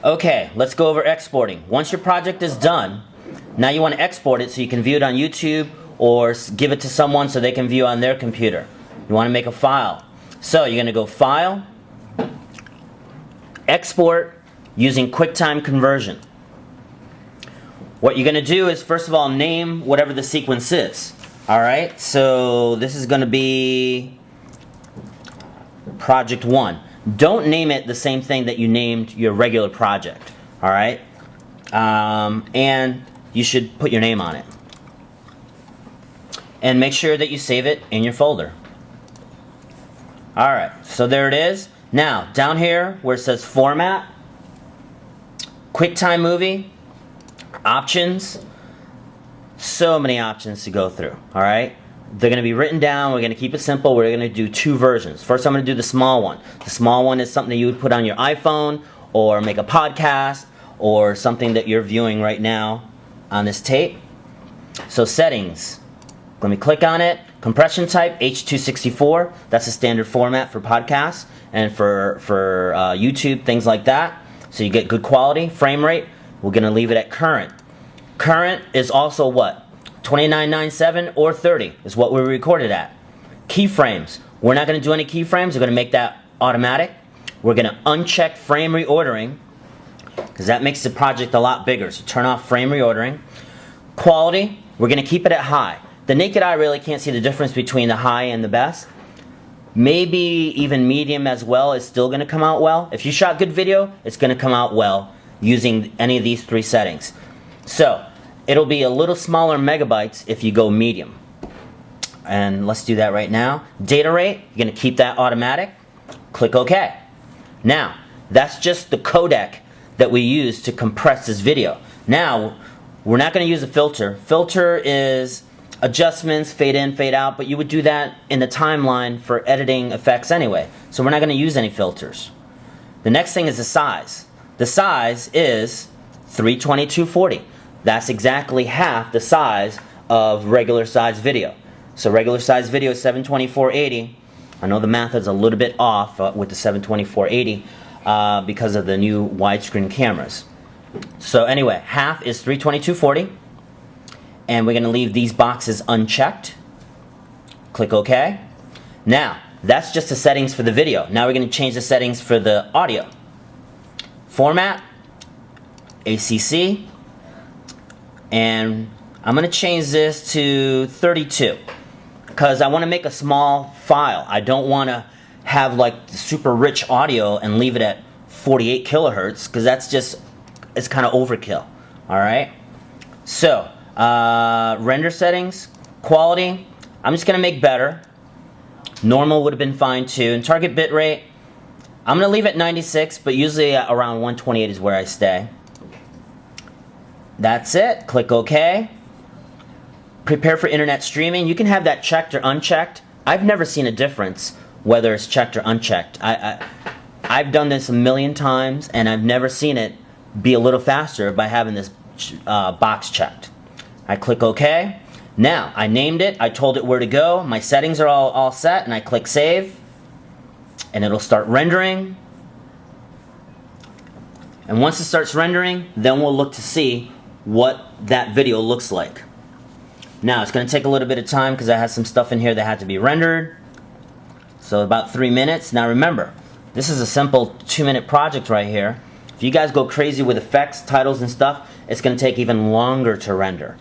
Okay, let's go over exporting. Once your project is done, now you want to export it so you can view it on YouTube or give it to someone so they can view it on their computer. You want to make a file. So you're going to go File, Export, using Quicktime Conversion. What you're going to do is, first of all, name whatever the sequence is. Alright, so this is going to be Project 1. Don't name it the same thing that you named your regular project. Alright? And you should put your name on it. And make sure that you save it in your folder. Alright, so there it is. Now, down here where it says Format, QuickTime Movie, Options, so many options to go through. Alright? They're going to be written down. We're going to keep it simple. We're going to do two versions. First, I'm going to do the small one. The small one is something that you would put on your iPhone or make a podcast or something that you're viewing right now on this tape. So settings. Let me click on it. Compression type, H264. That's a standard format for podcasts and for YouTube, things like that. So you get good quality. Frame rate, we're going to leave it at current. Current is also what? 2997 or 30 is what we recorded at. Keyframes. We're not going to do any keyframes. We're going to make that automatic. We're going to uncheck frame reordering because that makes the project a lot bigger. So turn off frame reordering. Quality, we're going to keep it at high. The naked eye really can't see the difference between the high and the best. Maybe even medium as well is still going to come out well. If you shot good video, it's going to come out well using any of these three settings. So it'll be a little smaller megabytes if you go medium. And let's do that right now. Data rate, you're going to keep that automatic. Click OK. Now, that's just the codec that we use to compress this video. Now, we're not going to use a filter. Filter is adjustments, fade in, fade out, but you would do that in the timeline for editing effects anyway. So we're not going to use any filters. The next thing is the size. The size is 320/240. That's exactly half the size of regular size video. So regular size video is 720/480. I know the math is a little bit off with the 720/480 because of the new widescreen cameras. So anyway, half is 320/240. And we're going to leave these boxes unchecked. Click OK. Now, that's just the settings for the video. Now we're going to change the settings for the audio. Format, ACC, and I'm going to change this to 32 because I want to make a small file. I don't want to have like super rich audio and leave it at 48 kilohertz because that's just, it's kind of overkill. Alright? So, render settings, quality, I'm just going to make better. Normal would have been fine too. And target bitrate, I'm going to leave it 96, but usually around 128 is where I stay. That's it. Click OK. Prepare for internet streaming. You can have that checked or unchecked. I've never seen a difference whether it's checked or unchecked. I've done this a million times and I've never seen it be a little faster by having this box checked. I click OK. Now, I named it, I told it where to go, my settings are all set, and I click Save. And it'll start rendering. And once it starts rendering, then we'll look to see what that video looks like. Now, it's going to take a little bit of time because I had some stuff in here that had to be rendered. So about 3 minutes. Now remember, this is a simple 2-minute project right here. If you guys go crazy with effects, titles, and stuff, it's going to take even longer to render.